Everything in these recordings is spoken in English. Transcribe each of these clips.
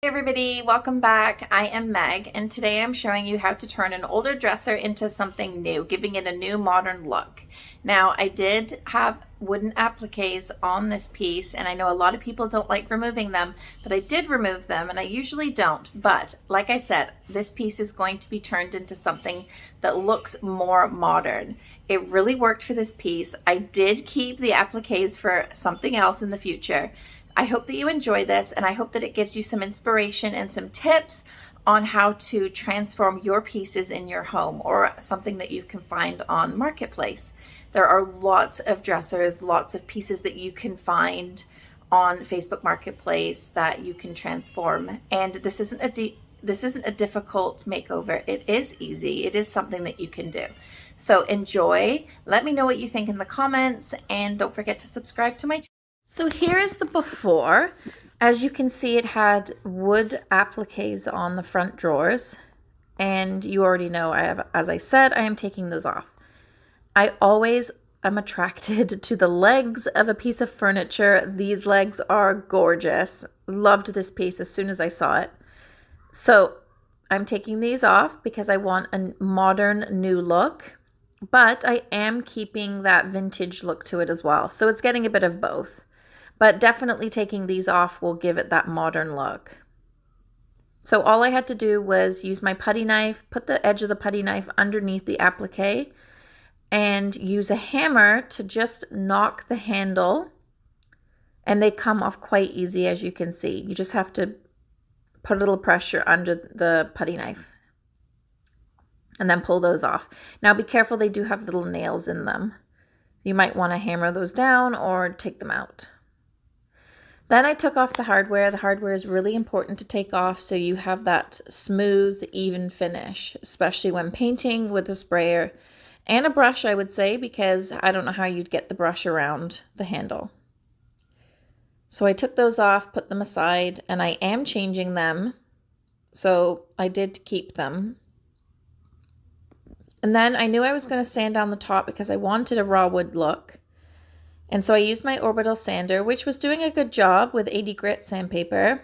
Hey everybody, welcome back. I am Meg, and today I'm showing you how to turn an older dresser into something new, giving it a new modern look. Now, I did have wooden appliques on this piece, and I know a lot of people don't like removing them, but I did remove them, and I usually don't. But like I said, this piece is going to be turned into something that looks more modern. It really worked for this piece. I did keep the appliques for something else in the future. I hope that you enjoy this, and I hope that it gives you some inspiration and some tips on how to transform your pieces in your home or something that you can find on Marketplace. There are lots of dressers, lots of pieces that you can find on Facebook Marketplace that you can transform. And this isn't a difficult makeover. It is easy. It is something that you can do. So enjoy. Let me know what you think in the comments, and don't forget to subscribe to my channel. So here is the before. As you can see, it had wood appliques on the front drawers, and you already know as I said, I am taking those off. I always am attracted to the legs of a piece of furniture. These legs are gorgeous. Loved this piece as soon as I saw it. So I'm taking these off because I want a modern new look, but I am keeping that vintage look to it as well. So it's getting a bit of both. But definitely taking these off will give it that modern look. So all I had to do was use my putty knife, put the edge of the putty knife underneath the applique, and use a hammer to just knock the handle. And they come off quite easy, as you can see. You just have to put a little pressure under the putty knife and then pull those off. Now be careful, they do have little nails in them. You might want to hammer those down or take them out. Then I took off the hardware. The hardware is really important to take off so you have that smooth, even finish, especially when painting with a sprayer and a brush, I would say, because I don't know how you'd get the brush around the handle. So I took those off, put them aside, and I am changing them. So I did keep them. And then I knew I was going to sand down the top because I wanted a raw wood look. And so I used my orbital sander, which was doing a good job with 80 grit sandpaper,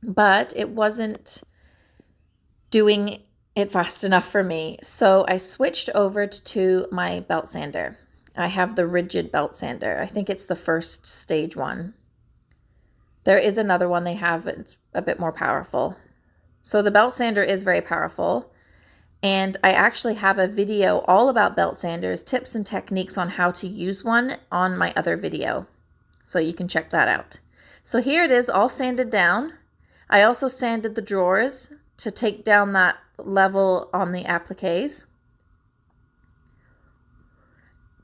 but it wasn't doing it fast enough for me. So I switched over to my belt sander. I have the rigid belt sander. I think it's the first stage one. There is another one they have, it's a bit more powerful. So the belt sander is very powerful. And I actually have a video all about belt sanders, tips and techniques on how to use one on my other video. So you can check that out. So here it is all sanded down. I also sanded the drawers to take down that level on the appliques.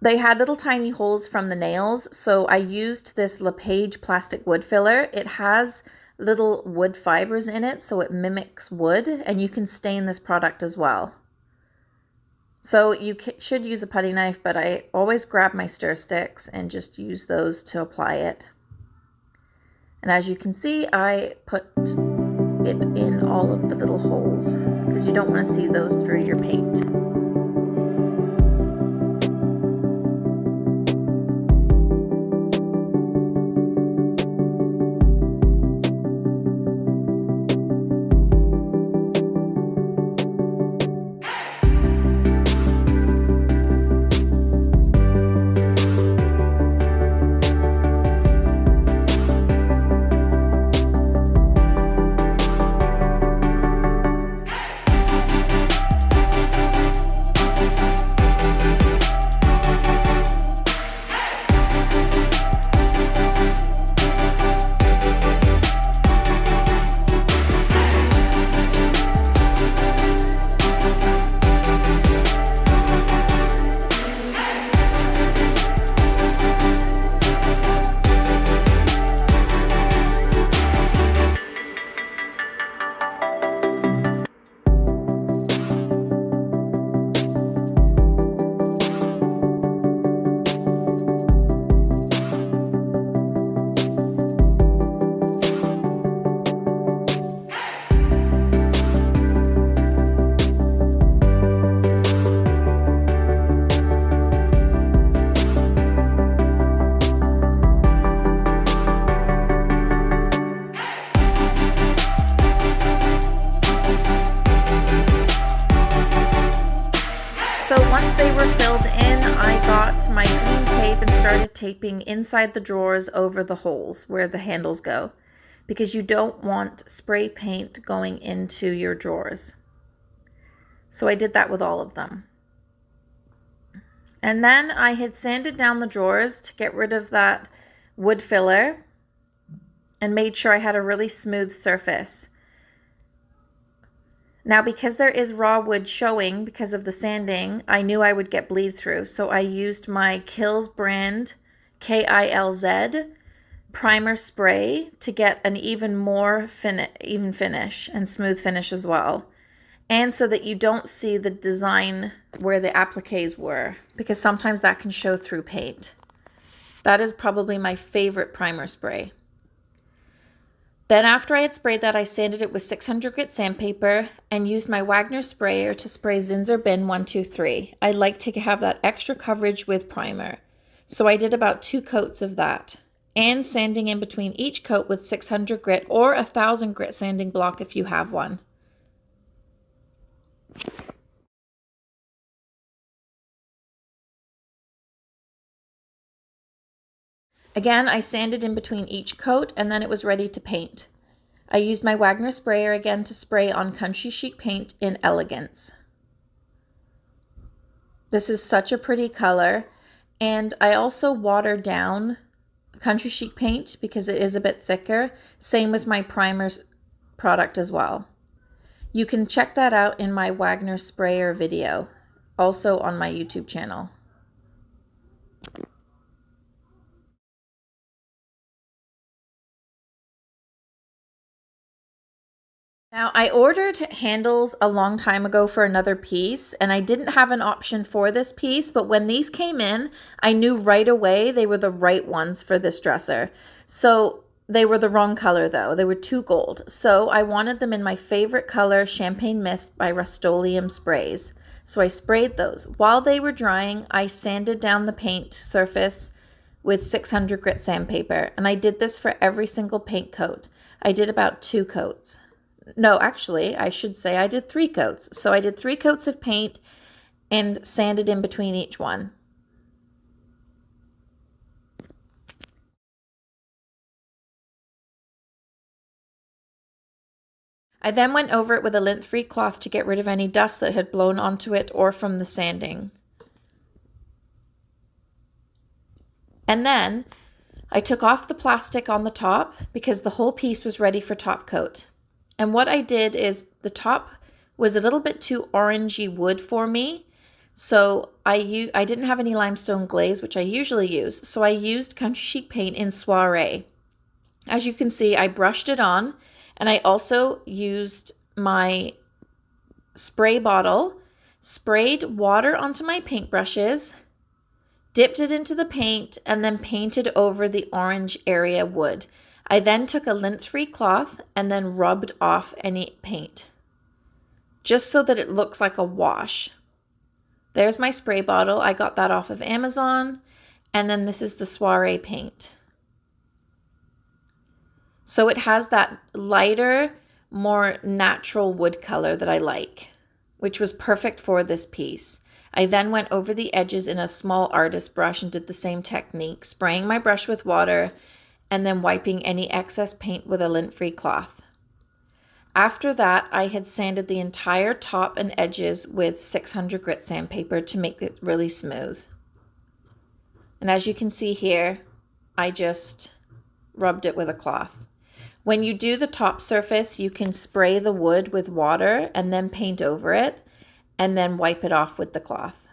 They had little tiny holes from the nails, so I used this LePage plastic wood filler. It has little wood fibers in it, so it mimics wood, and you can stain this product as well. So you should use a putty knife, but I always grab my stir sticks and just use those to apply it. And as you can see, I put it in all of the little holes because you don't want to see those through your paint. in, I got my green tape and started taping inside the drawers over the holes where the handles go, because you don't want spray paint going into your drawers. So I did that with all of them. And then I had sanded down the drawers to get rid of that wood filler and made sure I had a really smooth surface. Now, because there is raw wood showing because of the sanding, I knew I would get bleed through. So I used my Kilz brand Kilz primer spray to get an even more even finish and smooth finish as well. And so that you don't see the design where the appliques were, because sometimes that can show through paint. That is probably my favorite primer spray. Then after I had sprayed that, I sanded it with 600 grit sandpaper and used my Wagner sprayer to spray Zinsser Bin 123. I like to have that extra coverage with primer. So I did about 2 coats of that, and sanding in between each coat with 600 grit or 1000 grit sanding block if you have one. Again, I sanded in between each coat and then it was ready to paint. I used my Wagner sprayer again to spray on Country Chic paint in Elegance. This is such a pretty color, and I also watered down Country Chic paint because it is a bit thicker. Same with my primer product as well. You can check that out in my Wagner sprayer video, also on my YouTube channel. Now, I ordered handles a long time ago for another piece, and I didn't have an option for this piece, but when these came in, I knew right away they were the right ones for this dresser. So they were the wrong color though. They were too gold. So I wanted them in my favorite color, Champagne Mist by Rust-Oleum Sprays. So I sprayed those. While they were drying, I sanded down the paint surface with 600 grit sandpaper, and I did this for every single paint coat. I did about 2 coats. No, actually, I should say I did 3 coats. So I did 3 coats of paint and sanded in between each one. I then went over it with a lint-free cloth to get rid of any dust that had blown onto it or from the sanding. And then I took off the plastic on the top because the whole piece was ready for top coat. And what I did is the top was a little bit too orangey wood for me. So I didn't have any limestone glaze, which I usually use. So I used Country Chic paint in Soiree. As you can see, I brushed it on, and I also used my spray bottle, sprayed water onto my paintbrushes, dipped it into the paint, and then painted over the orange area wood. I then took a lint-free cloth and then rubbed off any paint, just so that it looks like a wash. There's my spray bottle. I got that off of Amazon. And then this is the Soiree paint. So it has that lighter, more natural wood color that I like, which was perfect for this piece. I then went over the edges in a small artist brush and did the same technique, spraying my brush with water and then wiping any excess paint with a lint-free cloth. After that, I had sanded the entire top and edges with 600 grit sandpaper to make it really smooth. And as you can see here, I just rubbed it with a cloth. When you do the top surface, you can spray the wood with water and then paint over it and then wipe it off with the cloth.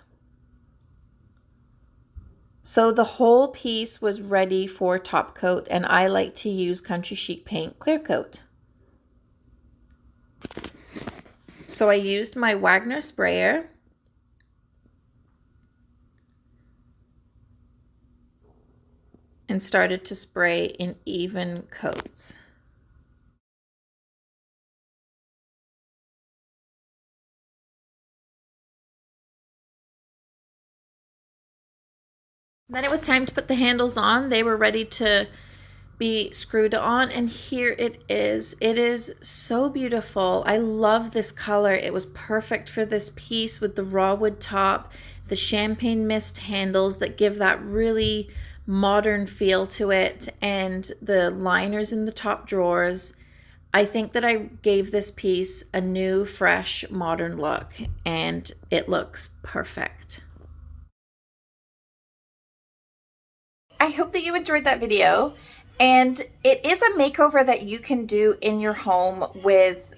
So the whole piece was ready for top coat, and I like to use Country Chic paint clear coat. So I used my Wagner sprayer and started to spray in even coats. Then it was time to put the handles on. They were ready to be screwed on, and here it is. It is so beautiful. I love this color. It was perfect for this piece with the raw wood top. the champagne mist handles that give that really modern feel to it, and the liners in the top drawers. I think that I gave this piece a new, fresh, modern look, and it looks perfect. I hope that you enjoyed that video, and it is a makeover that you can do in your home with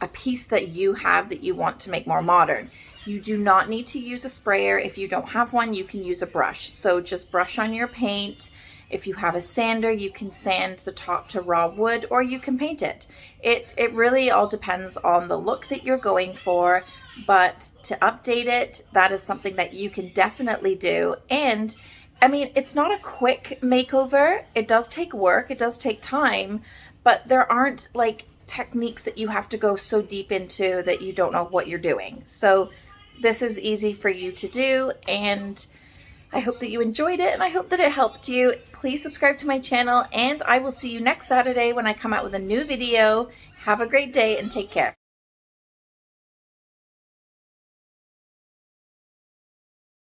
a piece that you have that you want to make more modern. You do not need to use a sprayer. If you don't have one, you can use a brush. So just brush on your paint. If you have a sander, you can sand the top to raw wood, or you can paint it. It really all depends on the look that you're going for, but to update it, that is something that you can definitely do. And I mean, it's not a quick makeover. It does take work, it does take time, but there aren't like techniques that you have to go so deep into that you don't know what you're doing. So this is easy for you to do, and I hope that you enjoyed it, and I hope that it helped you. Please subscribe to my channel, and I will see you next Saturday when I come out with a new video. Have a great day and take care.